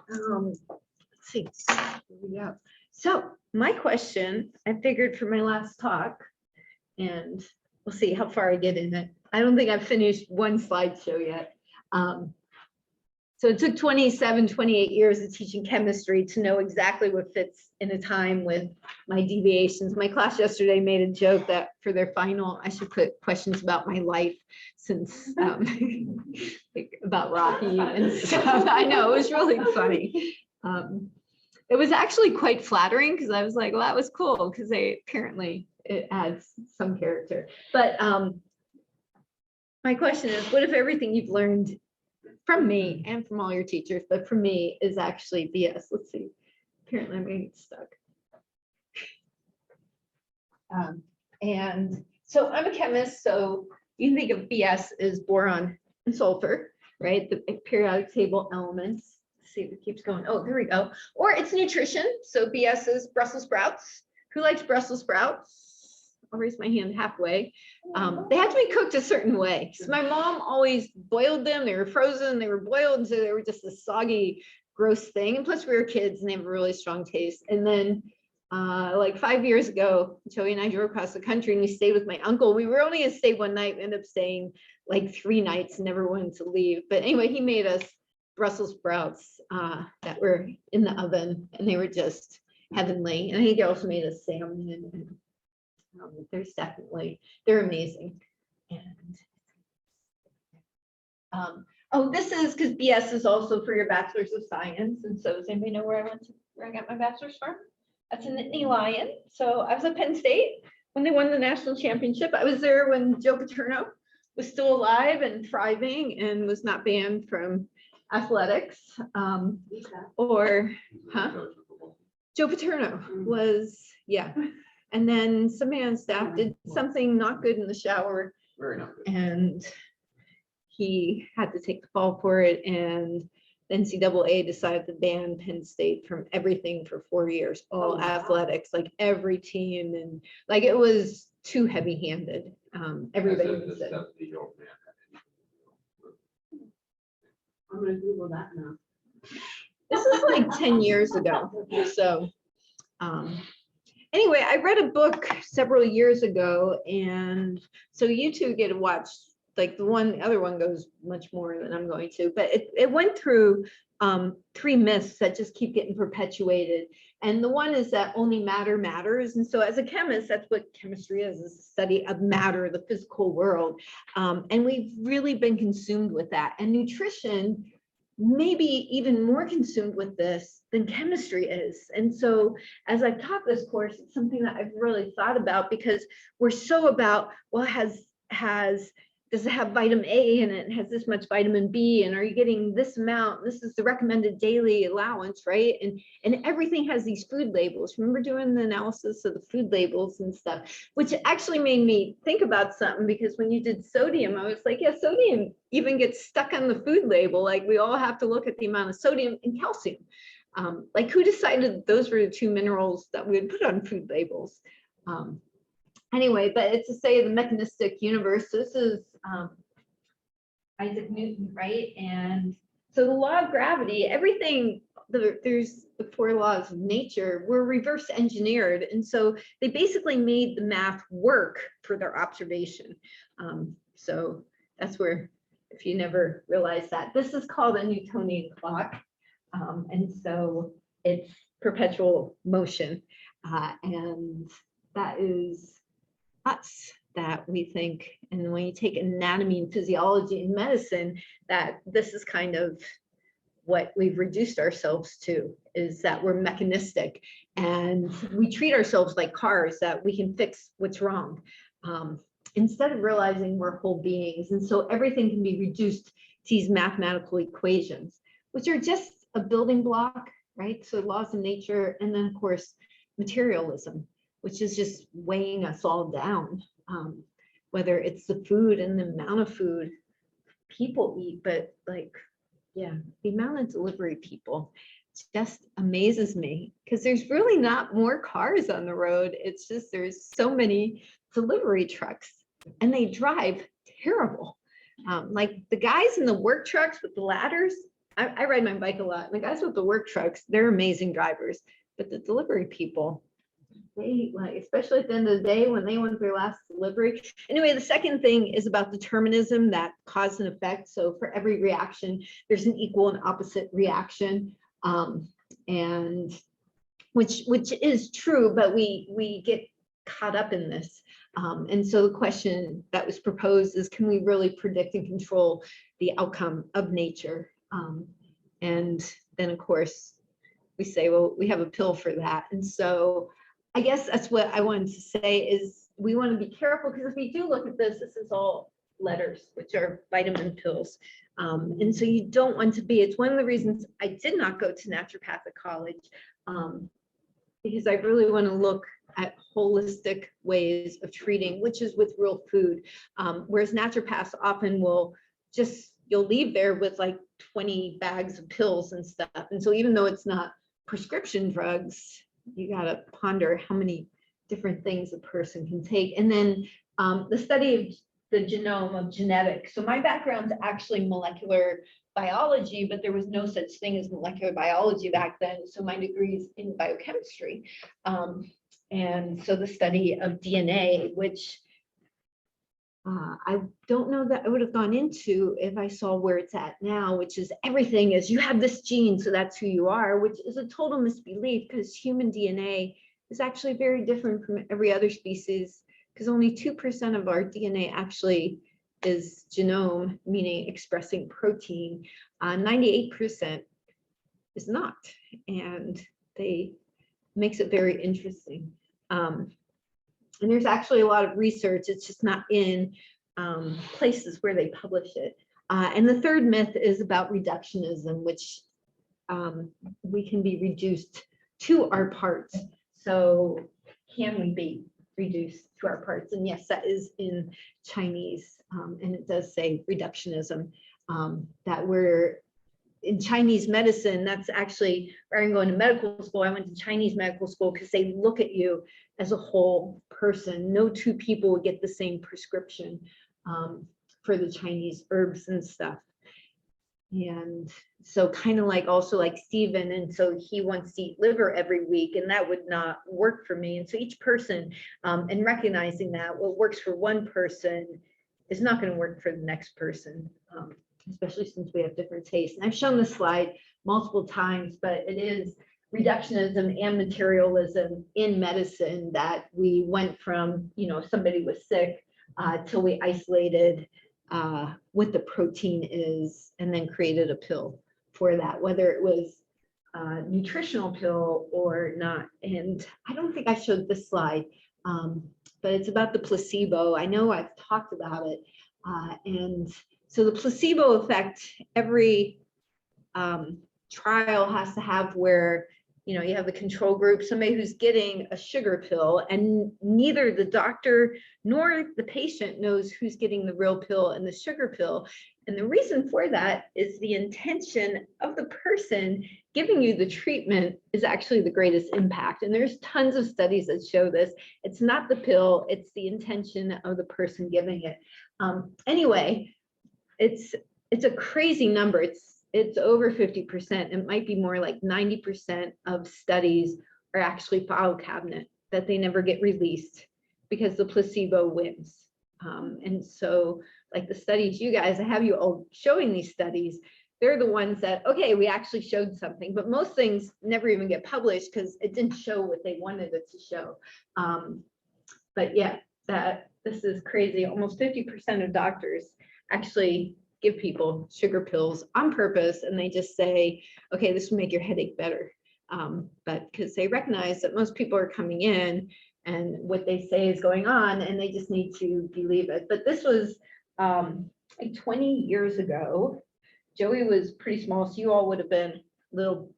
Let's see. Here we go. So my question, I figured for my last talk, and we'll see how far I get in it. I don't think I've finished one slideshow yet. So it took 27, 28 years of teaching chemistry to know exactly what fits in a time with my deviations. My class yesterday made a joke that for their final, I should put questions about my life since like about Rocky and stuff. I know, it was really funny. It was actually quite flattering because I was like, well, that was cool because it adds some character. But my question is, what if everything you've learned from me and from all your teachers, but from me is actually BS? Let's see. Apparently I'm gonna get stuck. And so I'm a chemist, so you can think of BS as boron and sulfur, right? The periodic table elements. Let's see if it keeps going. Oh, there we go. Or it's nutrition. So BS is Brussels sprouts. Who likes Brussels sprouts? I'll raise my hand halfway. They had to be cooked a certain way. So my mom always boiled them. They were frozen, they were boiled, so they were just a soggy, gross thing. And plus we were kids and they have a really strong taste. And then like 5 years ago, Joey and I drove across the country and we stayed with my uncle. We were only gonna stay one night, we ended up staying like 3 nights and never wanted to leave. But anyway, he made us Brussels sprouts that were in the oven and they were just heavenly. And I think he also made us salmon and they're amazing. And oh, this is because BS is also for your bachelor's of science. And so does anybody know where I got my bachelor's from? That's in Nittany Lion. So I was at Penn State when they won the national championship. I was there when Joe Paterno was still alive and thriving and was not banned from athletics. Joe Paterno was, yeah. And then somebody on staff did something not good in the shower. Very not good. And he had to take the fall for it. And the NCAA decided to ban Penn State from everything for 4 years, all athletics, like every team. And like it was too heavy handed. Everybody was said. I'm gonna Google that now. This is like 10 years ago. So anyway, I read a book several years ago, and so you two get to watch, like the other one goes much more than I'm going to, but it went through 3 myths that just keep getting perpetuated. And the one is that only matter matters. And so as a chemist, that's what chemistry is a study of matter, the physical world. And we've really been consumed with that. And nutrition, maybe even more consumed with this than chemistry is. And so as I've taught this course, it's something that I've really thought about because we're so about, well, does it have vitamin A in it? And has this much vitamin B? And are you getting this amount? This is the recommended daily allowance, right? And everything has these food labels. Remember doing the analysis of the food labels and stuff, which actually made me think about something, because when you did sodium, I was like, yeah, sodium even gets stuck on the food label. Like we all have to look at the amount of sodium and calcium. Like who decided those were the 2 minerals that we would put on food labels? Anyway, but it's to say the mechanistic universe. This is Isaac Newton, right? And so the law of gravity, everything, there's the 4 laws of nature were reverse engineered. And so they basically made the math work for their observation. So that's where, if you never realized that, this is called a Newtonian clock. And so it's perpetual motion. And that is us that we think, and when you take anatomy and physiology and medicine, that this is kind of what we've reduced ourselves to, is that we're mechanistic and we treat ourselves like cars, that we can fix what's wrong, instead of realizing we're whole beings. And so everything can be reduced to these mathematical equations, which are just a building block, right? So laws of nature, and then of course materialism, which is just weighing us all down, whether it's the food and the amount of food people eat, but like, yeah, the amount of delivery people just amazes me, because there's really not more cars on the road. It's just there's so many delivery trucks and they drive terrible. Like the guys in the work trucks with the ladders, I ride my bike a lot. The guys with the work trucks, they're amazing drivers, but the delivery people, they like, especially at the end of the day when they want their last delivery. Anyway, the second thing is about determinism, that cause and effect. So for every reaction, there's an equal and opposite reaction, and which is true, but we get caught up in this. And so the question that was proposed is, can we really predict and control the outcome of nature? And then of course we say, well, we have a pill for that. And so I guess that's what I wanted to say is we want to be careful, because if we do look at this, this is all letters, which are vitamin pills. And so you don't want to be, it's one of the reasons I did not go to naturopathic college, because I really want to look at holistic ways of treating, which is with real food. Whereas naturopaths often will just, you'll leave there with like 20 bags of pills and stuff. And so even though it's not prescription drugs, you got to ponder how many different things a person can take. And then the study of the genome of genetics. So my background's actually molecular biology, but there was no such thing as molecular biology back then. So my degree is in biochemistry. And so the study of DNA, which I don't know that I would have gone into if I saw where it's at now, which is everything is you have this gene, so that's who you are, which is a total misbelief, because human DNA is actually very different from every other species, because only 2% of our DNA actually is genome, meaning expressing protein. 98% is not, and they makes it very interesting. And there's actually a lot of research, it's just not in places where they publish it. And the third myth is about reductionism, which we can be reduced to our parts. So can we be reduced to our parts? And yes, that is in Chinese, and it does say reductionism, that we're in Chinese medicine. That's actually where I'm going to medical school. I went to Chinese medical school because they look at you as a whole person. No two people would get the same prescription for the Chinese herbs and stuff. And so kind of like also like Stephen, and so he wants to eat liver every week, and that would not work for me. And so each person, and recognizing that what works for one person is not going to work for the next person, especially since we have different tastes. And I've shown this slide multiple times, but it is reductionism and materialism in medicine, that we went from, you know, somebody was sick till we isolated what the protein is, and then created a pill for that, whether it was a nutritional pill or not. And I don't think I showed this slide, but it's about the placebo. I know I've talked about it. And so the placebo effect, every trial has to have where, you know, you have the control group, somebody who's getting a sugar pill, and neither the doctor nor the patient knows who's getting the real pill and the sugar pill. And the reason for that is the intention of the person giving you the treatment is actually the greatest impact. And there's tons of studies that show this. It's not the pill, it's the intention of the person giving it. Anyway, it's a crazy number. It's over 50%. It might be more like 90% of studies are actually file cabinet, that they never get released because the placebo wins. And so like the studies, you guys, I have you all showing these studies, they're the ones that, okay, we actually showed something, but most things never even get published because it didn't show what they wanted it to show. But yeah, this is crazy. Almost 50% of doctors actually give people sugar pills on purpose, and they just say, okay, this will make your headache better. But because they recognize that most people are coming in and what they say is going on, and they just need to believe it. But this was like 20 years ago. Joey was pretty small, so you all would have been little.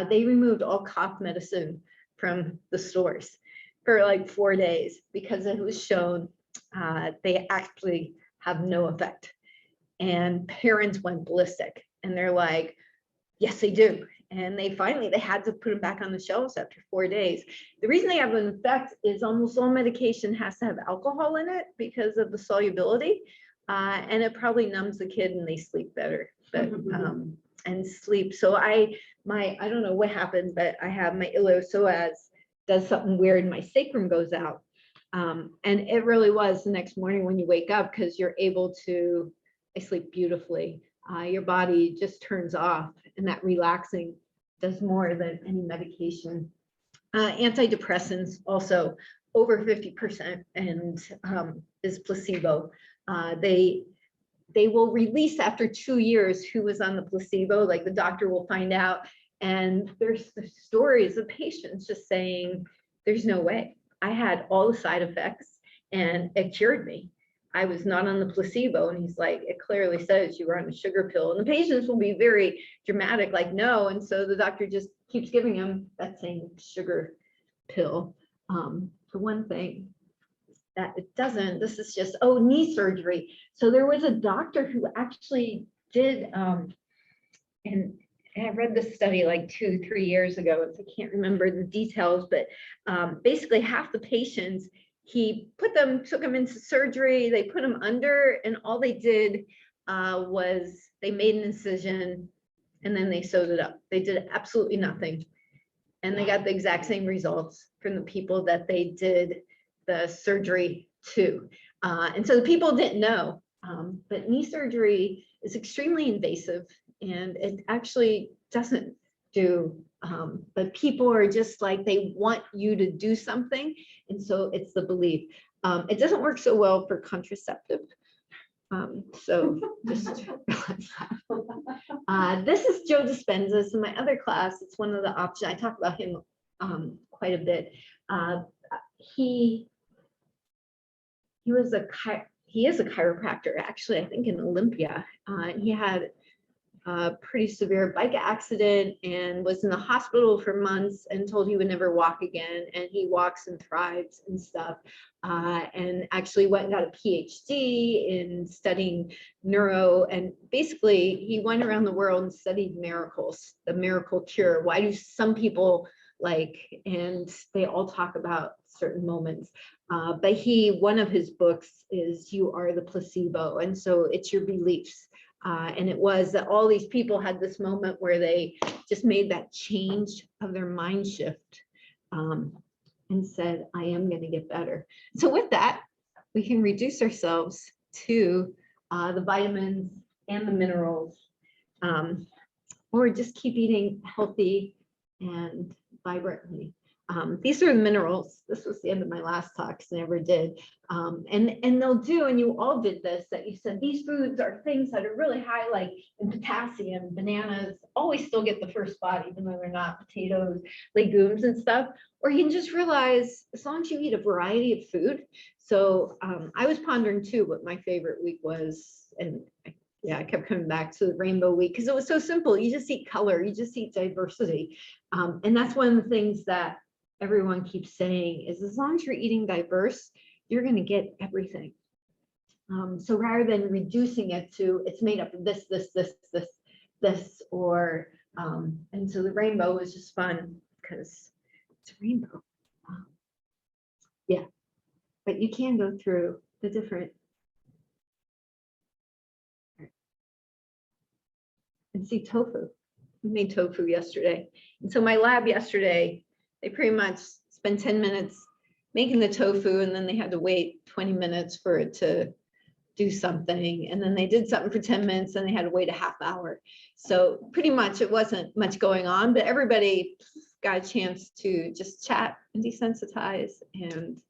They removed all cough medicine from the stores for like 4 days because it was shown they actually have no effect. And parents went ballistic, and they're like, yes, they do. And they had to put them back on the shelves after 4 days. The reason they have an effect is almost all medication has to have alcohol in it because of the solubility. And it probably numbs the kid and they sleep better. But and sleep. So I don't know what happened, but I have my iliopsoas does something weird, my sacrum goes out. And it really was the next morning when you wake up, because you're able to, I sleep beautifully. Your body just turns off, and that relaxing does more than any medication. Antidepressants also over 50% and is placebo. They will release after 2 years who was on the placebo, like the doctor will find out. And there's the stories of patients just saying, there's no way. I had all the side effects and it cured me. I was not on the placebo. And he's like, it clearly says you were on a sugar pill. And the patients will be very dramatic, like, no. And so the doctor just keeps giving them that same sugar pill. The one thing that it doesn't, this is just, oh, knee surgery. So there was a doctor who actually did, and I read this study like 2-3 years ago, so I can't remember the details, but basically half the patients, he took them into surgery, they put them under, and all they did was they made an incision and then they sewed it up. They did absolutely nothing. And they got the exact same results from the people that they did the surgery to. And so the people didn't know, but knee surgery is extremely invasive and it actually doesn't do, but people are just like, they want you to do something. And so it's the belief. It doesn't work so well for contraceptive. So just realize that. This is Joe Dispenza. So my other class, it's one of the options. I talk about him quite a bit. He is a chiropractor, actually, I think in Olympia. He had a pretty severe bike accident and was in the hospital for months and told he would never walk again. And he walks and thrives and stuff. And actually went and got a PhD in studying neuro. And basically he went around the world and studied miracles, the miracle cure. Why do some people and they all talk about certain moments. But one of his books is You Are the Placebo. And so it's your beliefs. And it was that all these people had this moment where they just made that change of their mind shift and said, I am going to get better. So with that, we can reduce ourselves to the vitamins and the minerals, or just keep eating healthy and vibrantly. These are the minerals. This was the end of my last talk, because I never did. And they'll do, and you all did this, that you said these foods are things that are really high, like in potassium. Bananas always still get the first spot, even though they're not. Potatoes, legumes and stuff. Or you can just realize, as long as you eat a variety of food. So I was pondering too what my favorite week was, and I kept coming back to the rainbow week because it was so simple. You just eat color, you just eat diversity. And that's one of the things that everyone keeps saying is, as long as you're eating diverse, you're going to get everything. So rather than reducing it to, it's made up of this, or, and so the rainbow was just fun because it's a rainbow. Yeah, but you can go through the different. And see tofu. We made tofu yesterday. And so my lab yesterday, they pretty much spent 10 minutes making the tofu, and then they had to wait 20 minutes for it to do something. And then they did something for 10 minutes and they had to wait a half hour. So pretty much it wasn't much going on, but everybody got a chance to just chat and desensitize, and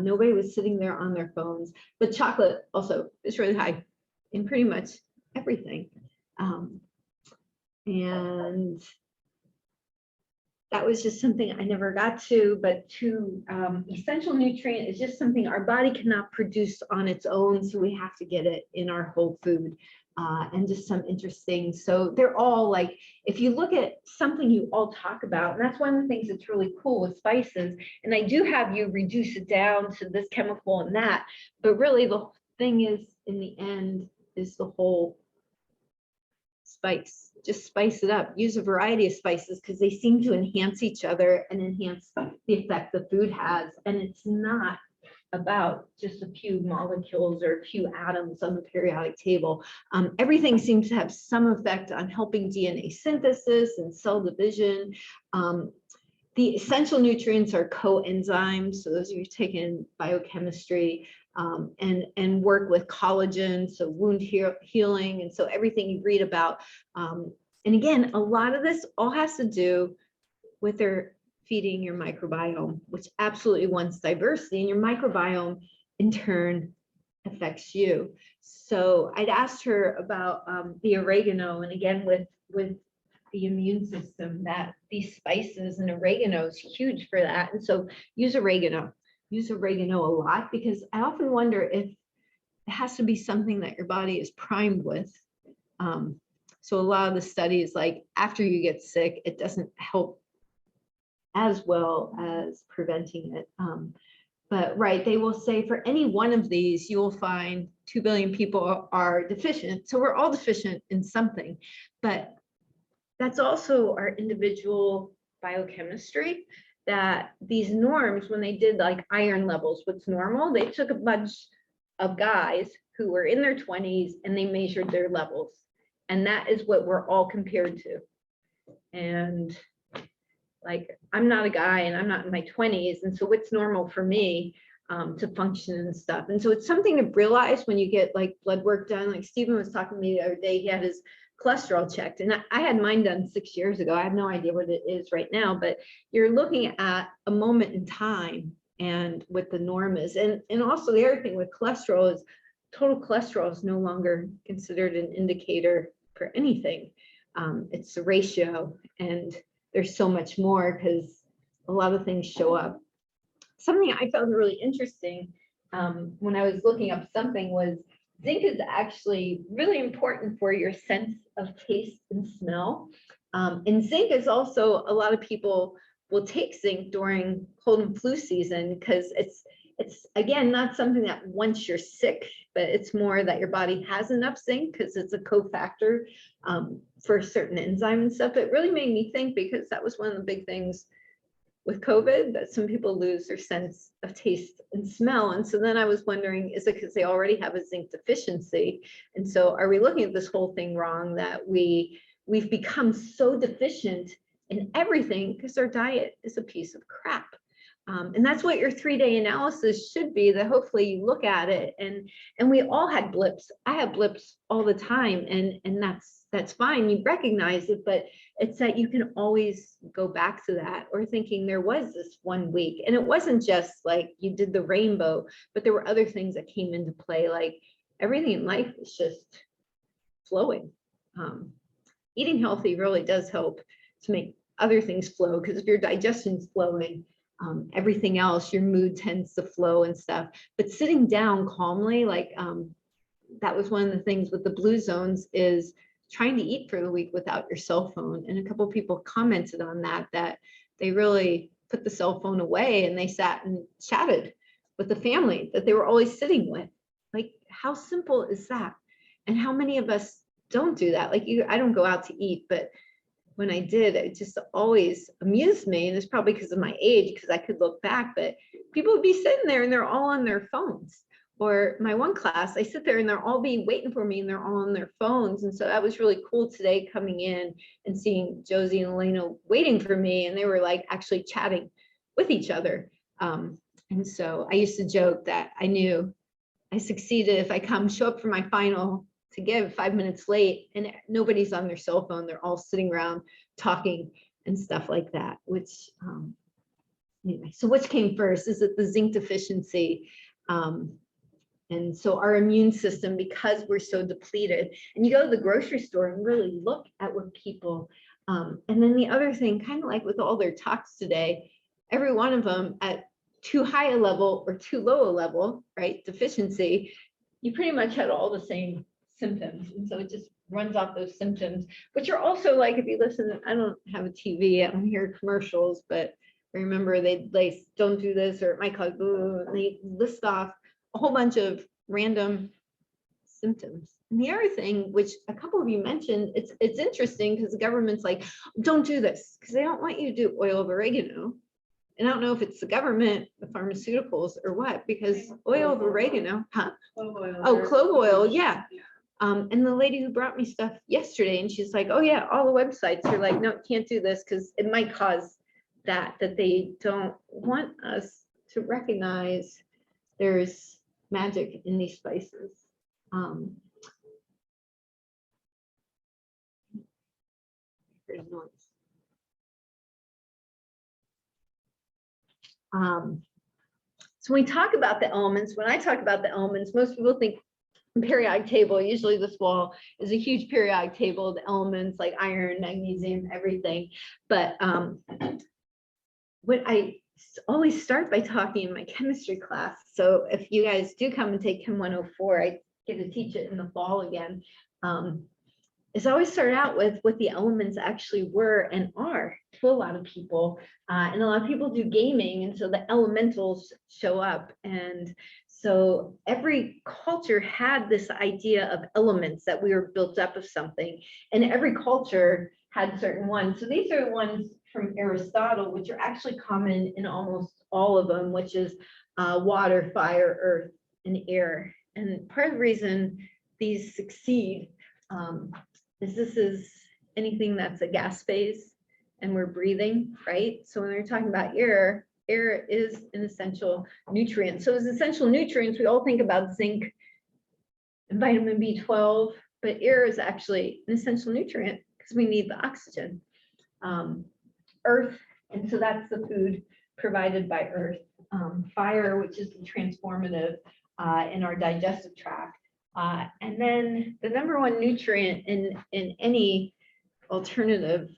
nobody was sitting there on their phones. But chocolate also is really high in pretty much everything. And that was just something I never got to, but essential nutrient is just something our body cannot produce on its own. So we have to get it in our whole food, and just some interesting. So they're all like, if you look at something you all talk about, and that's one of the things that's really cool with spices. And I do have you reduce it down to this chemical and that, but really the thing is, in the end, is the whole spice. Just spice it up. Use a variety of spices because they seem to enhance each other and enhance the effect the food has. And it's not about just a few molecules or a few atoms on the periodic table. Everything seems to have some effect on helping DNA synthesis and cell division. The essential nutrients are coenzymes, so those are taken biochemistry, and work with collagen, so wound healing, and so everything you read about. And again, a lot of this all has to do with their feeding your microbiome, which absolutely wants diversity, and your microbiome in turn affects you. So I'd asked her about the oregano, and again with the immune system, that these spices, and oregano is huge for that. And so use oregano a lot, because I often wonder if it has to be something that your body is primed with. So a lot of the studies, like after you get sick, it doesn't help as well as preventing it. But right, they will say for any one of these, you will find 2 billion people are deficient. So we're all deficient in something, but that's also our individual biochemistry, that these norms, when they did like iron levels, what's normal, they took a bunch of guys who were in their 20s and they measured their levels. And that is what we're all compared to. And like, I'm not a guy and I'm not in my 20s. And so what's normal for me to function and stuff. And so it's something to realize when you get like blood work done. Like Stephen was talking to me the other day, he had his cholesterol checked, and I had mine done 6 years ago. I have no idea what it is right now, but you're looking at a moment in time and what the norm is. And also the other thing with cholesterol is total cholesterol is no longer considered an indicator for anything. It's the ratio, and there's so much more because a lot of things show up. Something I found really interesting when I was looking up something was zinc is actually really important for your sense of taste and smell. And zinc is also, a lot of people will take zinc during cold and flu season because it's again, not something that once you're sick, but it's more that your body has enough zinc because it's a cofactor for certain enzyme and stuff. It really made me think, because that was one of the big things with COVID, that some people lose their sense of taste and smell. And so then I was wondering, is it because they already have a zinc deficiency? And so are we looking at this whole thing wrong, that we've become so deficient in everything because our diet is a piece of crap? And that's what your 3-day analysis should be, that hopefully you look at it, and we all had blips. I have blips all the time, and that's fine. You recognize it, but it's that you can always go back to that, or thinking there was this 1 week, and it wasn't just like you did the rainbow, but there were other things that came into play, like everything in life is just flowing. Eating healthy really does help to make other things flow, because if your digestion's flowing, everything else, your mood tends to flow and stuff. But sitting down calmly, like that was one of the things with the blue zones, is trying to eat for the week without your cell phone. And a couple of people commented on that they really put the cell phone away and they sat and chatted with the family that they were always sitting with. Like, how simple is that? And how many of us don't do that? Like, I don't go out to eat, but when I did, it just always amused me. And it's probably because of my age, because I could look back, but people would be sitting there and they're all on their phones. Or my one class, I sit there and they're all waiting for me and they're all on their phones. And so that was really cool today, coming in and seeing Josie and Elena waiting for me, and they were like actually chatting with each other. And so I used to joke that I knew I succeeded if I show up for my final to give 5 minutes late and nobody's on their cell phone. They're all sitting around talking and stuff like that, which anyway, so which came first? Is it the zinc deficiency? And so our immune system, because we're so depleted, and you go to the grocery store and really look at what people, and then the other thing, kind of like with all their talks today, every one of them at too high a level or too low a level, right? Deficiency, you pretty much had all the same symptoms. And so it just runs off those symptoms, which are also like, if you listen, I don't have a TV, I don't hear commercials, but remember they don't do this, or it might cause boo, and they list off a whole bunch of random symptoms. And the other thing, which a couple of you mentioned, it's interesting because the government's like, don't do this, because they don't want you to do oil of oregano. And I don't know if it's the government, the pharmaceuticals, or what, because oil of oregano, huh? Clove oil. Oh, there's- clove oil, yeah. And the lady who brought me stuff yesterday, and she's like, oh yeah, all the websites are like, no, can't do this because it might cause that they don't want us to recognize there's magic in these spices. There's noise. So when we talk about the elements, when I talk about the elements, most people think periodic table. Usually this wall is a huge periodic table, the elements like iron, magnesium, everything. But what I always start by talking in my chemistry class. So if you guys do come and take Chem 104, I get to teach it in the fall again. Is always start out with what the elements actually were and are to a lot of people. And a lot of people do gaming, and so the elementals show up. And so every culture had this idea of elements, that we were built up of something, and every culture had certain ones. So these are the ones from Aristotle, which are actually common in almost all of them, which is water, fire, earth, and air. And part of the reason these succeed is this is anything that's a gas phase and we're breathing, right? So when we're talking about air is an essential nutrient. So as essential nutrients, we all think about zinc and vitamin B12, but air is actually an essential nutrient because we need the oxygen. Earth, and so that's the food provided by earth. Fire, which is the transformative in our digestive tract. And then the number one nutrient in any alternative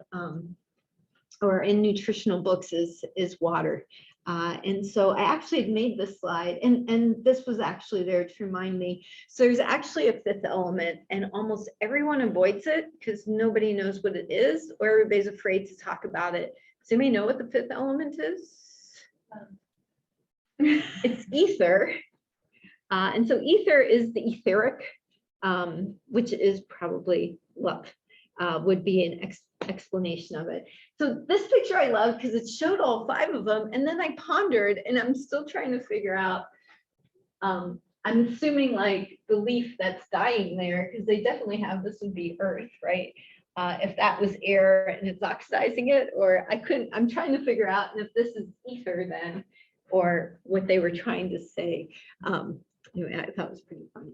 or in nutritional books is water. And so I actually had made this slide, and this was actually there to remind me. So there's actually a fifth element, and almost everyone avoids it because nobody knows what it is, or everybody's afraid to talk about it. Does anybody know what the fifth element is? It's ether. And so ether is the etheric, which is probably love, would be an explanation of it. So this picture I love because it showed all five of them, and then I pondered, and I'm still trying to figure out, I'm assuming like the leaf that's dying there, because they definitely have, this would be earth, right? If that was air and it's oxidizing it, or I'm trying to figure out if this is ether then, or what they were trying to say. Anyway, I thought it was pretty funny.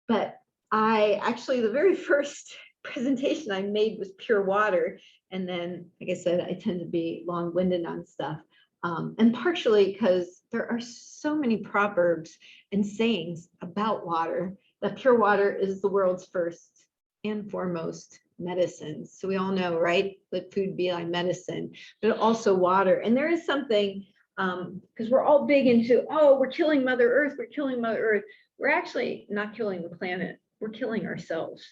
But the very first presentation I made was pure water. And then, like I said, I tend to be long-winded on stuff. And partially because there are so many proverbs and sayings about water, that pure water is the world's first and foremost medicine. So we all know, right? Let food be like medicine, but also water. And there is something, because we're all big into, oh, we're killing Mother Earth, we're killing Mother Earth. We're actually not killing the planet, we're killing ourselves.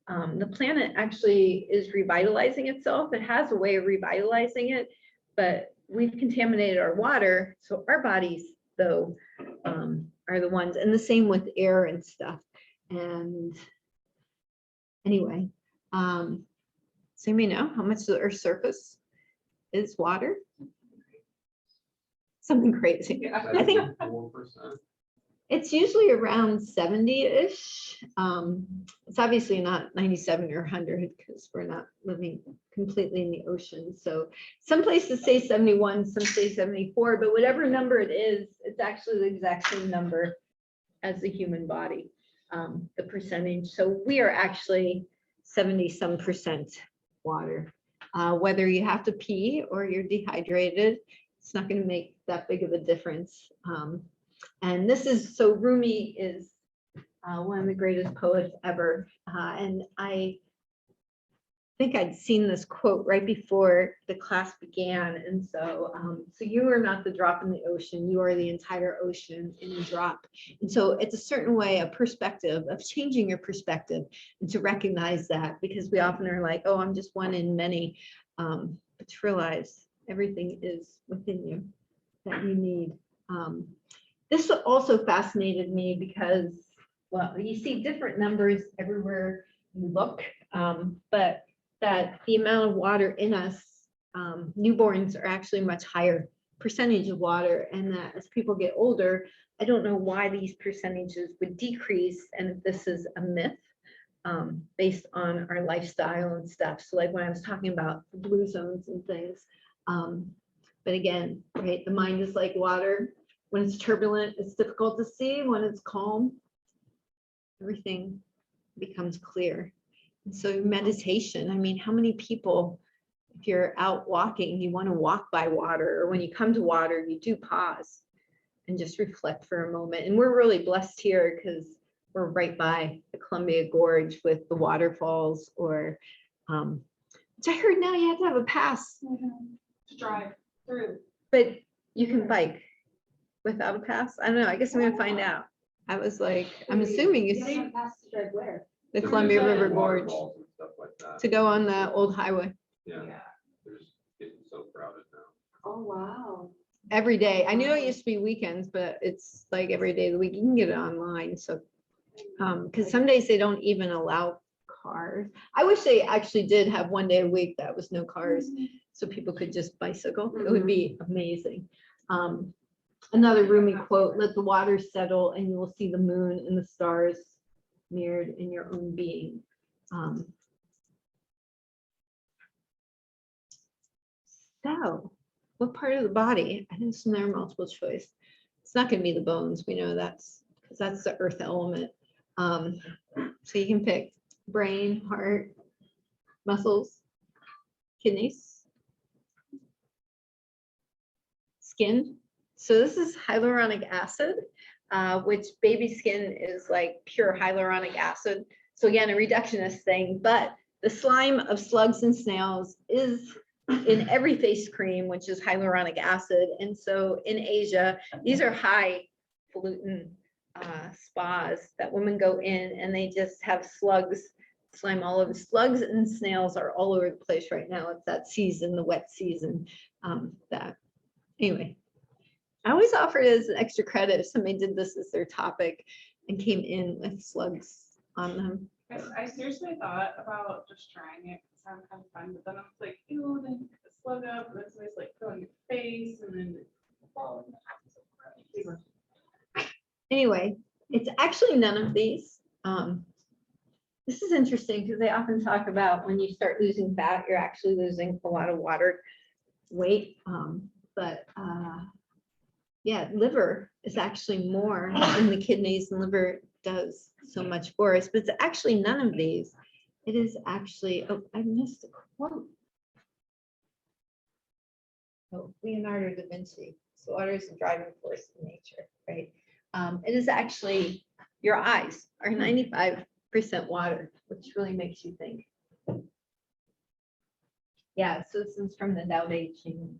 The planet actually is revitalizing itself. It has a way of revitalizing it, but we've contaminated our water. So our bodies, though, are the ones, and the same with air and stuff. And anyway, so you may know how much of the Earth's surface is water. Something crazy. Yeah. I think 4%. it's usually around 70-ish. It's obviously not 97 or 100 because we're not living completely in the ocean. So some places say 71, some say 74, but whatever number it is, it's actually the exact same number as the human body, the percentage. So we are actually 70-some% water. Whether you have to pee or you're dehydrated, it's not going to make that big of a difference. And this is, so Rumi is one of the greatest poets ever. And I think I'd seen this quote right before the class began. And so, so you are not the drop in the ocean, you are the entire ocean in a drop. And so it's a certain way, a perspective of changing your perspective and to recognize that, because we often are like, oh, I'm just one in many, but to realize everything is within you that you need. This also fascinated me because, well, you see different numbers everywhere you look, but that the amount of water in us newborns are actually much higher percentage of water, and that as people get older, I don't know why these percentages would decrease, and if this is a myth based on our lifestyle and stuff. So like when I was talking about the blue zones and things, but again, right, the mind is like water. When it's turbulent, it's difficult to see. When it's calm, everything becomes clear. And so meditation, I mean, how many people, if you're out walking, you want to walk by water, or when you come to water, you do pause and just reflect for a moment. And we're really blessed here because we're right by the Columbia Gorge with the waterfalls, or which I heard now you have to have a pass To drive through. but you can bike without a pass. I don't know. I guess I'm gonna find out. I was like, I'm assuming You don't it's even pass to drive where? the Columbia River Gorge Waterfalls and stuff like that. to go on the old highway Yeah, there's getting so crowded now. Oh, wow. every day. I knew it used to be weekends, but it's like every day of the week. You can get it online. So, because some days they don't even allow cars. I wish they actually did have one day a week that was no cars, so people could just bicycle. It would be amazing. Another Rumi quote: "Let the waters settle, and you will see the moon and the stars mirrored in your own being." So, what part of the body? I didn't assume there were multiple choice. It's not going to be the bones. We know that's because that's the earth element. So you can pick brain, heart, muscles, kidneys, skin. So this is hyaluronic acid, which baby skin is like pure hyaluronic acid. So again, a reductionist thing, but the slime of slugs and snails is in every face cream, which is hyaluronic acid. And so in Asia, these are high pollutant spas that women go in, and they just have slugs, slime all over. Slugs and snails are all over the place right now. It's that season, the wet season. Anyway, I always offer it as an extra credit if somebody did this as their topic and came in with slugs on them. I seriously thought about just trying it because it sounded kind of fun, but then I was like, ew, then you get the slug up, and then somebody's like put on your face, and then fall. Anyway, it's actually none of these. This is interesting because they often talk about when you start losing fat, you're actually losing a lot of water weight. Yeah, liver is actually more in the kidneys, and liver does so much for us, but it's actually none of these. It is actually, oh, I missed a quote. Oh, Leonardo da Vinci. So water is the driving force of nature, right? It is actually, your eyes are 95% water, which really makes you think. Yeah, so this is from the Tao Te Ching.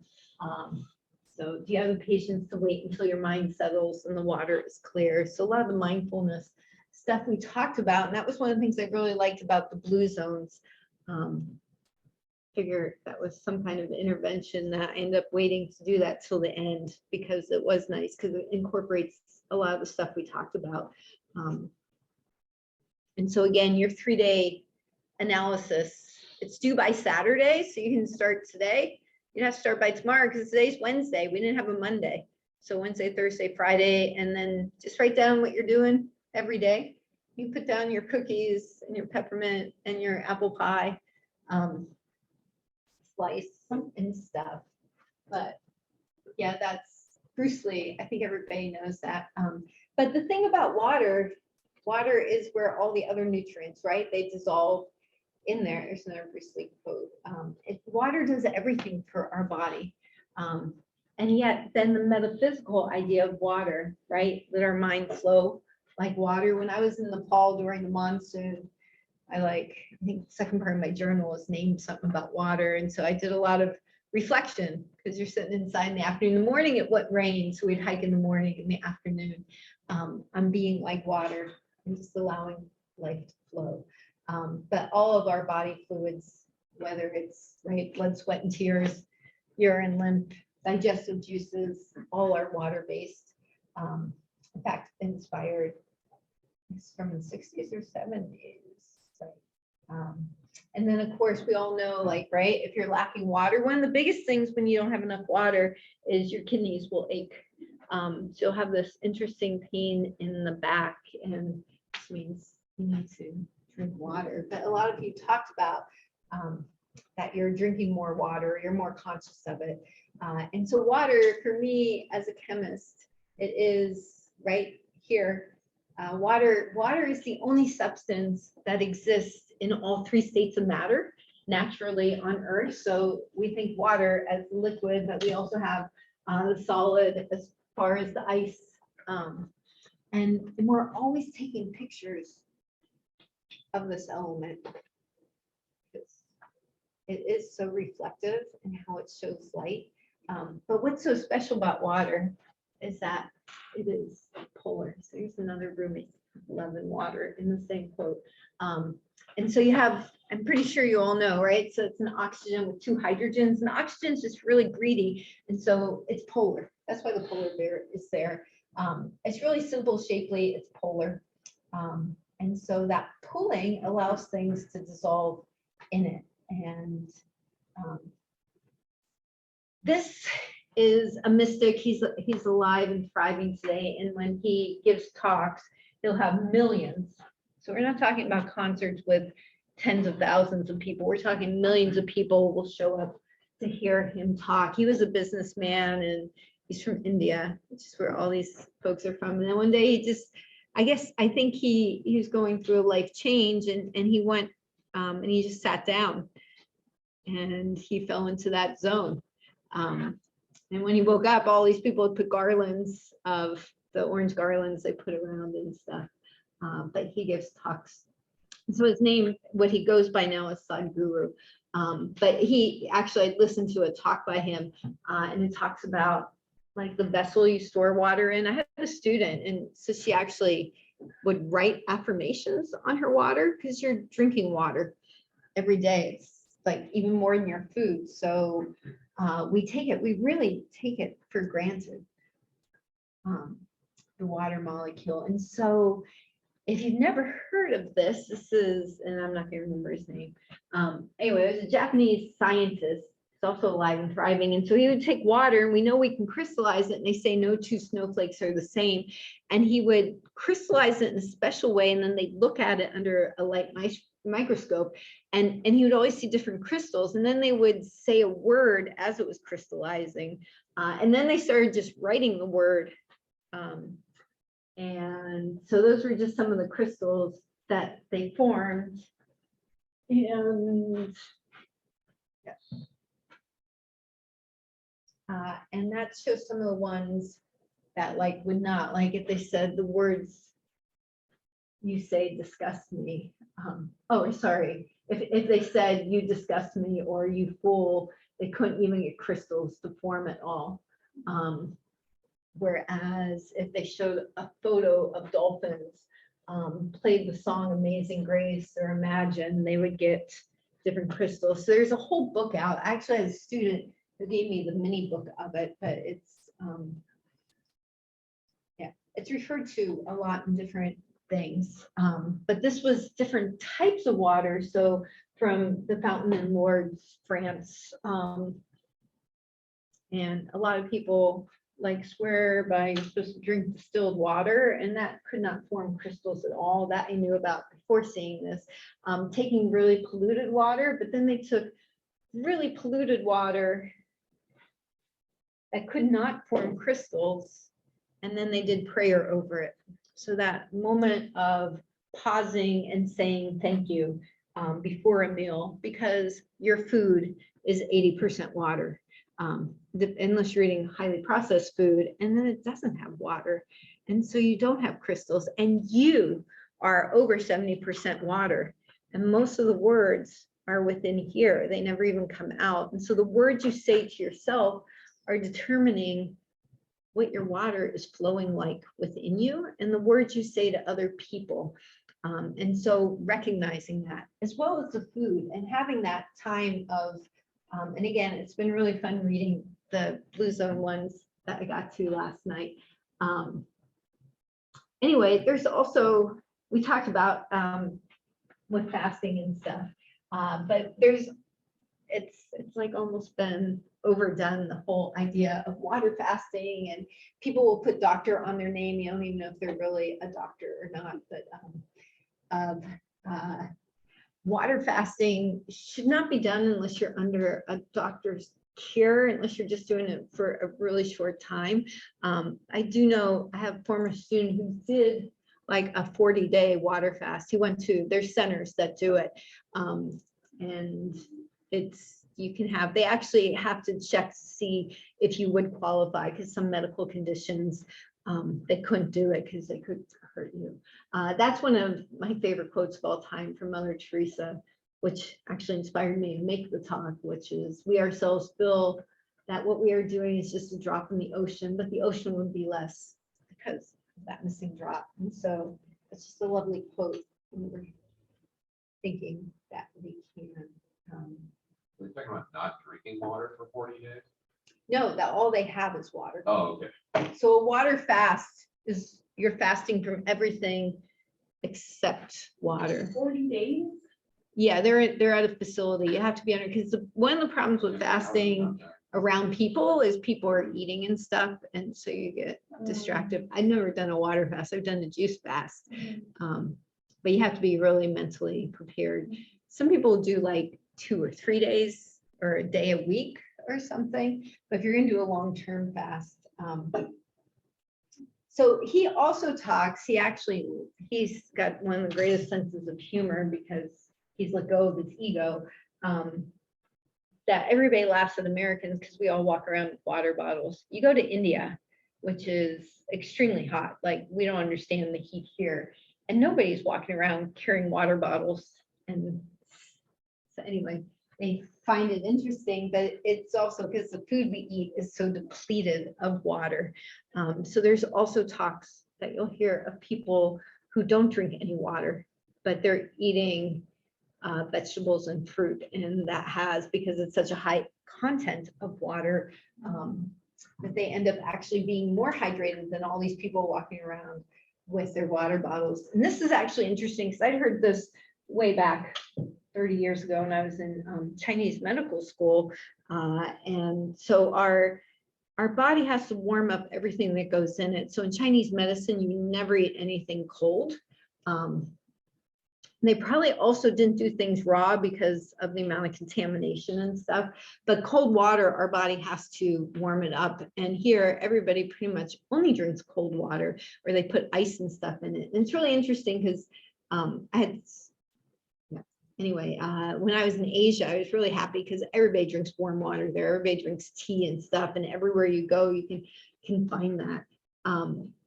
So do you have the patience to wait until your mind settles and the water is clear? So a lot of the mindfulness stuff we talked about, and that was one of the things I really liked about the blue zones. Figure that was some kind of intervention that I ended up waiting to do that till the end because it was nice because it incorporates a lot of the stuff we talked about. And so again, your 3-day analysis, it's due by Saturday, so you can start today. You have to start by tomorrow because today's Wednesday. We didn't have a Monday. So Wednesday, Thursday, Friday, and then just write down what you're doing every day. You put down your cookies and your peppermint and your apple pie slice and stuff. But yeah, that's Bruce Lee. I think everybody knows that. But the thing about water is where all the other nutrients, right? They dissolve in there. There's another Bruce Lee quote. Water does everything for our body. And yet then the metaphysical idea of water, right? Let our mind flow like water. When I was in Nepal during the monsoon, I think the second part of my journal is named something about water. And so I did a lot of reflection because you're sitting inside in the afternoon. In the morning it would rain, so we'd hike in the morning. In the afternoon, I'm being like water and just allowing life to flow. But all of our body fluids, whether it's right blood, sweat, and tears, urine, lymph, digestive juices, all are water-based. In fact, inspired, it's from the 60s or 70s. Right? And then, of course, we all know, like, right, if you're lacking water, one of the biggest things when you don't have enough water is your kidneys will ache. So you'll have this interesting pain in the back, and this means you need to drink water. But a lot of you talked about that you're drinking more water, you're more conscious of it. And so water, for me as a chemist, it is right here. Water is the only substance that exists in all three states of matter naturally on Earth. So we think water as liquid, but we also have the solid as far as the ice. And we're always taking pictures of this element. It is so reflective in how it shows light. But what's so special about water is that it is polar. So here's another roommate, love and water in the same quote. And so you have, I'm pretty sure you all know, right? So it's an oxygen with two hydrogens, and oxygen is just really greedy. And so it's polar. That's why the polar bear is there. It's really simple, shapely, it's polar. And so that pulling allows things to dissolve in it. And this is a mystic. He's alive and thriving today. And when he gives talks, he'll have millions. So we're not talking about concerts with tens of thousands of people. We're talking millions of people will show up to hear him talk. He was a businessman, and he's from India, which is where all these folks are from. And then one day he just, I think he was going through a life change, and he went and he just sat down and he fell into that zone. And when he woke up, all these people had put garlands of the orange garlands they put around and stuff. But he gives talks. So his name, what he goes by now is Sadhguru. But he actually, I listened to a talk by him, and it talks about like the vessel you store water in. I had a student, and so she actually would write affirmations on her water, because you're drinking water every day. It's like even more than your food. So we really take it for granted, the water molecule. And so if you've never heard of this, this is, and I'm not going to remember his name. Anyway, it was a Japanese scientist. He's also alive and thriving. And so he would take water, and we know we can crystallize it. And they say no two snowflakes are the same. And he would crystallize it in a special way. And then they'd look at it under a light microscope. And he would always see different crystals. And then they would say a word as it was crystallizing. And then they started just writing the word. And so those were just some of the crystals that they formed. And that shows some of the ones that like would not, like if they said the words you say disgust me. Oh, sorry. If they said you disgust me or you fool, they couldn't even get crystals to form at all. Whereas if they showed a photo of dolphins, played the song Amazing Grace or Imagine, they would get different crystals. So there's a whole book out. I actually had a student who gave me the mini book of it, but it's referred to a lot in different things. But this was different types of water. So from the fountain in Lourdes, France, and a lot of people like swear by you're supposed to drink distilled water, and that could not form crystals at all. That I knew about before seeing this. Taking really polluted water, but then they took really polluted water that could not form crystals, and then they did prayer over it. So that moment of pausing and saying thank you before a meal, because your food is 80% water. Unless you're eating highly processed food, and then it doesn't have water. And so you don't have crystals, and you are over 70% water. And most of the words are within here. They never even come out. And so the words you say to yourself are determining what your water is flowing like within you, and the words you say to other people. And so recognizing that, as well as the food, and having that time of, and again, it's been really fun reading the Blue Zone ones that I got to last night. Anyway, there's also, we talked about with fasting and stuff. But it's like almost been overdone, the whole idea of water fasting, and people will put doctor on their name. You don't even know if they're really a doctor or not, but water fasting should not be done unless you're under a doctor's care, unless you're just doing it for a really short time. I do know, I have a former student who did like a 40-day water fast. He went to, there's centers that do it. And they actually have to check to see if you would qualify, because some medical conditions, they couldn't do it because they could hurt you. That's one of my favorite quotes of all time from Mother Teresa, which actually inspired me to make the talk, which is, we ourselves feel that what we are doing is just a drop in the ocean, but the ocean would be less because of that missing drop. And so it's just a lovely quote. And we're thinking that we can. We're talking about not drinking water for 40 days? No, that all they have is water. Oh, okay. So a water fast is you're fasting from everything except water. 40 days? Yeah, they're at a facility. You have to be under, because one of the problems with fasting around people is people are eating and stuff, and so you get distracted. I've never done a water fast. I've done a juice fast, but you have to be really mentally prepared. Some people do like 2 or 3 days or a day a week or something, but if you're gonna do a long-term fast. So he also talks, he's got one of the greatest senses of humor because he's let go of his ego. That everybody laughs at Americans because we all walk around with water bottles. You go to India, which is extremely hot, like we don't understand the heat here, and nobody's walking around carrying water bottles. And so anyway, they find it interesting, but it's also because the food we eat is so depleted of water. So there's also talks that you'll hear of people who don't drink any water, but they're eating vegetables and fruit, and that has, because it's such a high content of water, that they end up actually being more hydrated than all these people walking around with their water bottles. And this is actually interesting because I heard this way back 30 years ago when I was in Chinese medical school. And so our body has to warm up everything that goes in it. So in Chinese medicine, you never eat anything cold. They probably also didn't do things raw because of the amount of contamination and stuff, but cold water, our body has to warm it up. And here, everybody pretty much only drinks cold water, or they put ice and stuff in it. And it's really interesting because anyway, when I was in Asia, I was really happy because everybody drinks warm water there. Everybody drinks tea and stuff, and everywhere you go, you can find that.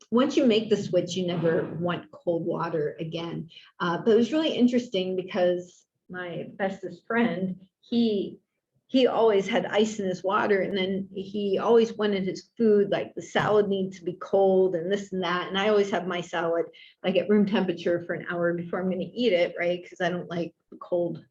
Once you make the switch, you never want cold water again. But it was really interesting because my bestest friend, he always had ice in his water, and then he always wanted his food, like the salad needs to be cold and this and that. And I always have my salad like at room temperature for an hour before I'm going to eat it, right? Because I don't like cold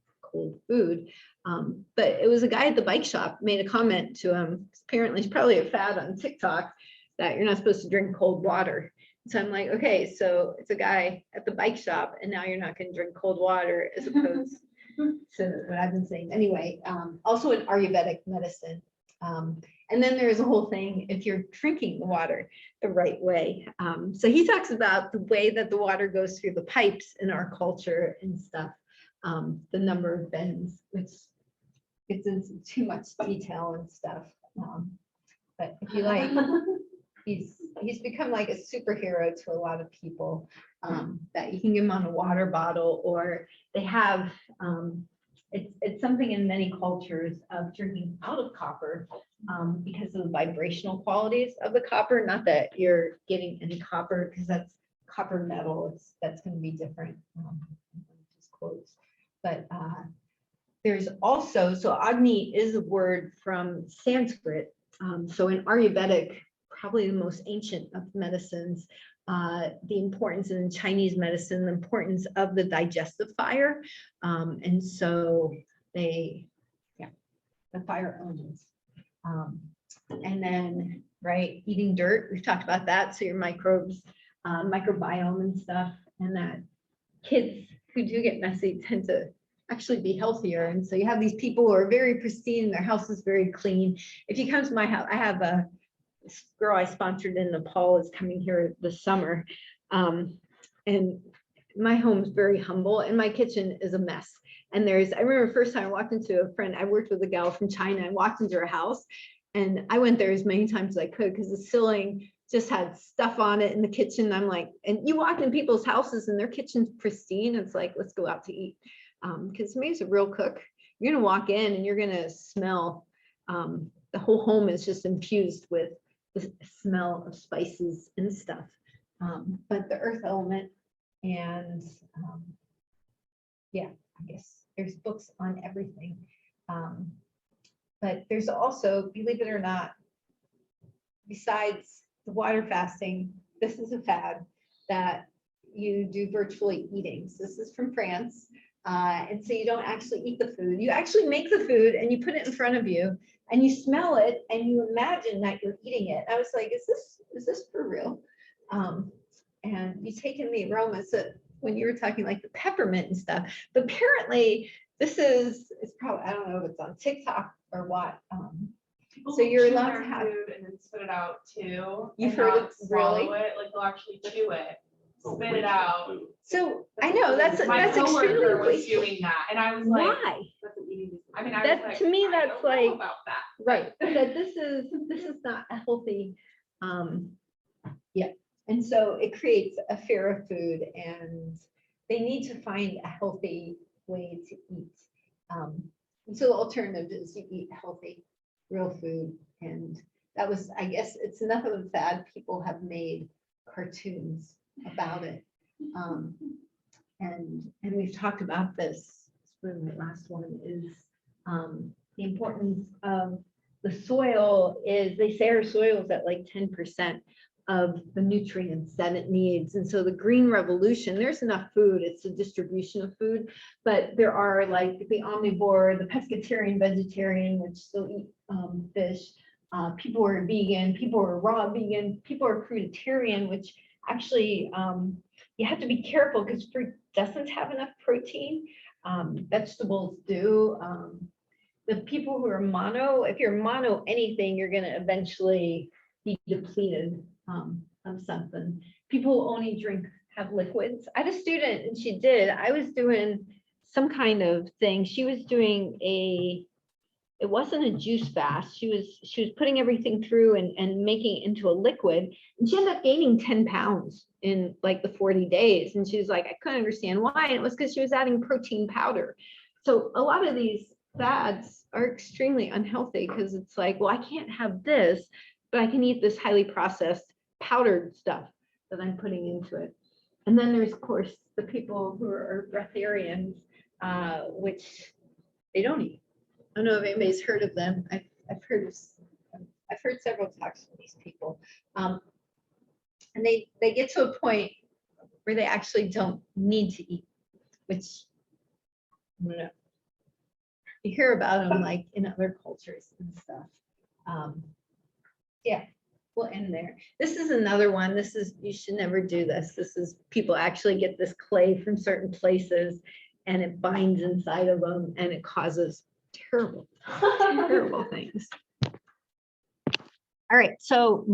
food. But it was a guy at the bike shop made a comment to him. Apparently, it's probably a fad on TikTok that you're not supposed to drink cold water. So I'm like, okay, so it's a guy at the bike shop, and now you're not going to drink cold water as opposed to what I've been saying. Anyway, also in Ayurvedic medicine. And then there's a whole thing if you're drinking the water the right way. So he talks about the way that the water goes through the pipes in our culture and stuff, the number of bends, which gets into too much detail and stuff. But if you like, he's become like a superhero to a lot of people, that you can give them on a water bottle, or they have, it's something in many cultures of drinking out of copper, because of the vibrational qualities of the copper. Not that you're getting any copper, because that's copper metal, that's going to be different. Just quotes. But there's also, so Agni is a word from Sanskrit. So in Ayurvedic, probably the most ancient of medicines, the importance in Chinese medicine, the importance of the digestive fire. And so the fire elements. And then, right, eating dirt, we've talked about that. So your microbes, microbiome and stuff, and that kids who do get messy tend to actually be healthier. And so you have these people who are very pristine, their house is very clean. If you come to my house, I have this girl I sponsored in Nepal is coming here this summer. And my home's very humble and my kitchen is a mess. And I remember first time I walked into a friend, I worked with a gal from China and walked into her house. And I went there as many times as I could because the ceiling just had stuff on it in the kitchen. I'm like, and you walk in people's houses and their kitchen's pristine. It's like, let's go out to eat. Because to me, it's a real cook. You're gonna walk in and you're gonna smell, the whole home is just infused with the smell of spices and stuff. But the earth element and yeah, I guess there's books on everything. But there's also, believe it or not, besides the water fasting, this is a fad that you do virtually eatings. This is from France. And so you don't actually eat the food. You actually make the food and you put it in front of you and you smell it and you imagine that you're eating it. I was like, is this for real? And you take in the aromas that when you were talking like the peppermint and stuff, but apparently it's probably, I don't know if it's on TikTok or what. People So you're chew allowed their to have- food and then spit it out too. You've and heard not it, swallow really? it, like they'll actually chew it, Oh, spit waste it of out. food. So I know that's My extremely coworker was wasteful. doing that, and I was like, Why? That's an eating disorder. I mean, I That- was like, to me, I that's don't know like- about that. Right, that this is not a healthy, yeah. And so it creates a fear of food and they need to find a healthy way to eat. And so the alternative is you eat healthy, real food. And that was, I guess it's enough of a fad. People have made cartoons about it. And we've talked about this, really my last one is the importance of the soil is, they say our soil is at like 10% of the nutrients that it needs. And so the green revolution, there's enough food, it's a distribution of food, but there are like the omnivore, the pescatarian, vegetarian, which still eat fish. People who are vegan, people who are raw vegan, people who are fruitarian, which actually you have to be careful because fruit doesn't have enough protein. Vegetables do. The people who are mono, if you're mono anything, you're going to eventually be depleted of something. People who only have liquids. I had a student and I was doing some kind of thing. She was doing it wasn't a juice fast. She was putting everything through and making it into a liquid. And she ended up gaining 10 pounds in like the 40 days. And she was like, I couldn't understand why. And it was because she was adding protein powder. So a lot of these fads are extremely unhealthy because it's like, well, I can't have this, but I can eat this highly processed powdered stuff that I'm putting into it. And then there's, of course, the people who are breatharians, which they don't eat. I don't know if anybody's heard of them. I've heard several talks from these people. And they get to a point where they actually don't need to eat, which I don't know. You hear about them like in other cultures and stuff. Yeah, we'll end there. This is another one. You should never do this. This is people actually get this clay from certain places and it binds inside of them and it causes terrible, terrible things. All right, so